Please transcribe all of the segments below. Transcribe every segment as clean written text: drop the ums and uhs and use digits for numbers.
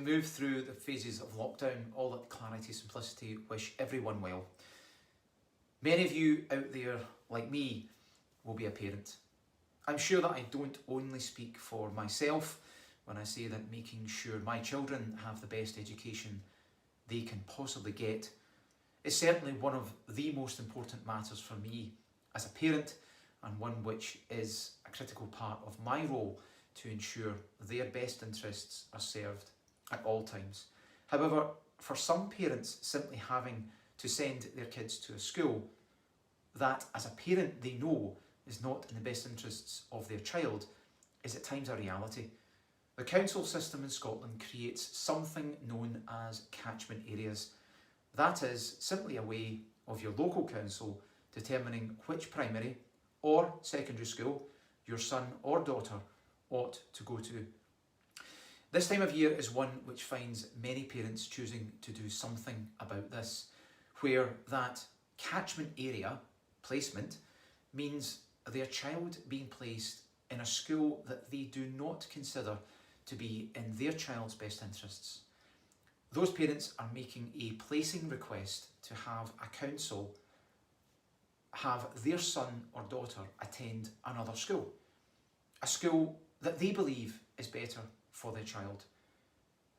move through the phases of lockdown, all that clarity, simplicity, wish everyone well. Many of you out there, like me, will be a parent. I'm sure that I don't only speak for myself when I say that making sure my children have the best education they can possibly get is certainly one of the most important matters for me as a parent, and one which is a critical part of my role to ensure their best interests are served at all times. However, for some parents, simply having to send their kids to a school that as a parent they know is not in the best interests of their child is at times a reality. The council system in Scotland creates something known as catchment areas. That is simply a way of your local council determining which primary or secondary school your son or daughter ought to go to. This time of year is one which finds many parents choosing to do something about this, where that catchment area placement means their child being placed in a school that they do not consider to be in their child's best interests. Those parents are making a placing request to have a council have their son or daughter attend another school, a school that they believe is better for their child.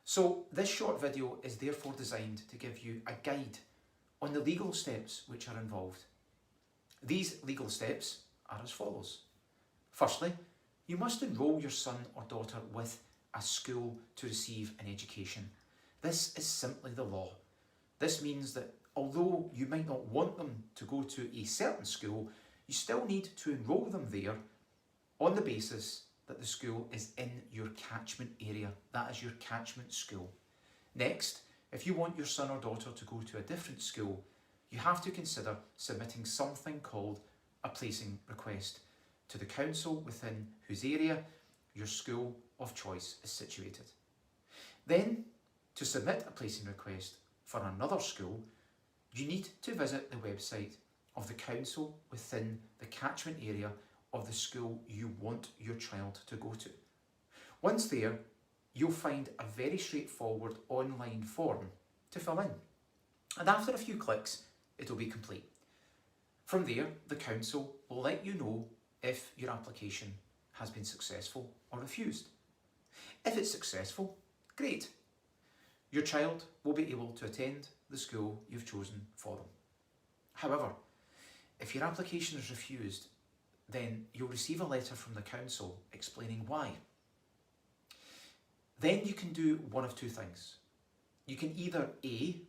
So this short video is therefore designed to give you a guide on the legal steps which are involved. These legal steps are as follows. Firstly, you must enrol your son or daughter with a school to receive an education. This is simply the law. This means that although you might not want them to go to a certain school, you still need to enrol them there on the basis that the school is in your catchment area. That is your catchment school. Next, if you want your son or daughter to go to a different school, you have to consider submitting something called a placing request to the council within whose area your school of choice is situated. Then, to submit a placing request for another school, you need to visit the website of the council within the catchment area of the school you want your child to go to. Once there, you'll find a very straightforward online form to fill in. And after a few clicks, it'll be complete. From there, the council will let you know if your application has been successful or refused. If it's successful, great. Your child will be able to attend the school you've chosen for them. However, if your application is refused, then you'll receive a letter from the council explaining why. Then you can do one of two things. You can either A,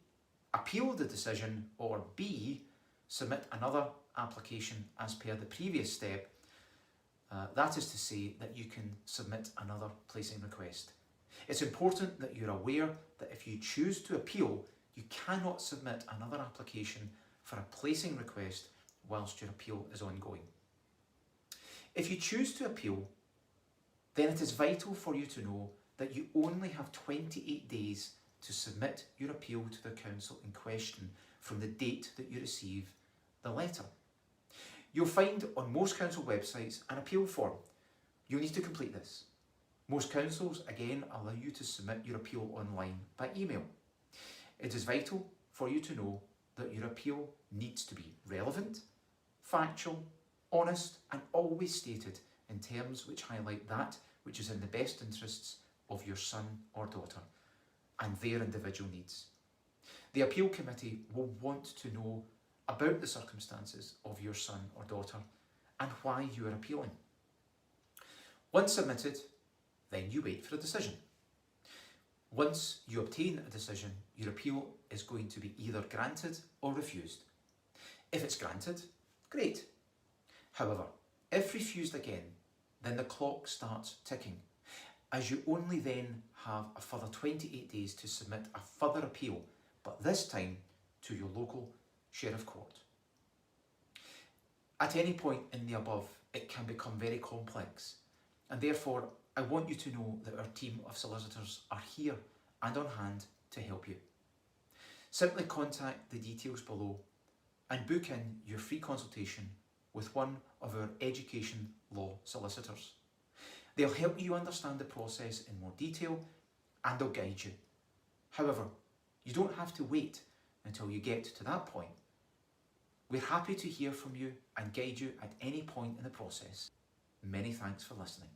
appeal the decision, or B, submit another application as per the previous step. That is to say that you can submit another placing request. It's important that you're aware that if you choose to appeal, you cannot submit another application for a placing request whilst your appeal is ongoing. If you choose to appeal, then it is vital for you to know that you only have 28 days to submit your appeal to the council in question from the date that you receive the letter. You'll find on most council websites an appeal form. You'll need to complete this. Most councils, again, allow you to submit your appeal online by email. It is vital for you to know that your appeal needs to be relevant, factual, honest, and always stated in terms which highlight that which is in the best interests of your son or daughter and their individual needs. The appeal committee will want to know about the circumstances of your son or daughter and why you are appealing. Once submitted, then you wait for a decision. Once you obtain a decision, your appeal is going to be either granted or refused. If it's granted, great. However, if refused again, then the clock starts ticking, as you only then have a further 28 days to submit a further appeal, but this time to your local sheriff court. At any point in the above, it can become very complex, and therefore I want you to know that our team of solicitors are here and on hand to help you. Simply contact the details below and book in your free consultation with one of our education law solicitors. They'll help you understand the process in more detail and they'll guide you However, you don't have to wait until you get to that point. We're happy to hear from you and guide you at any point in the process. Many thanks for listening.